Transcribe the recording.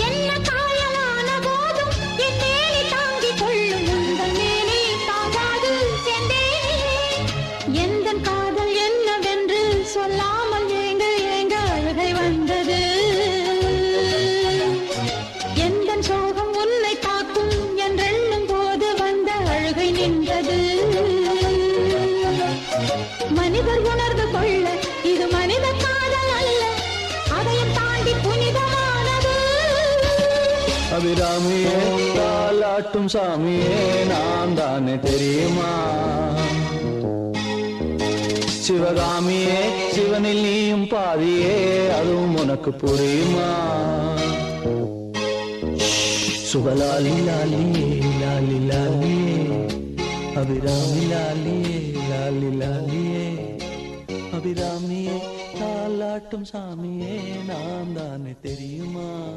என்ன காயலான போதும் என் மேனி தாங்கிக் கொள்ளும் உங்கள் மேனி தாங்காது சென்றேனே. எந்தன் காதல் என்னவென்று சொல்லாமல் ஏங்க ஏங்க அழுகை வந்தது. எந்தன் சோகம் உன்னை தாக்கும் என்றெண்ணும் போது வந்த அழுகை நின்றது. மனிதர் உணர்ந்து கொள்ள இது மனித காதல் அல்ல, அதையும் தாண்டி புனிதமானது. அபிராமியே தாலாட்டும் சாமியே நான் தானே தெரியுமா? சிவகாமியே சிவனில் நீயும் பாதியே அதுவும் உனக்கு புரியுமா? சுபலாலி லாலியே லாலி லாலியே அபிராமி லாலியே லாலி லாலியே அபிராமியே தாலாட்டும் சாமியே நான் தானே தெரியுமா?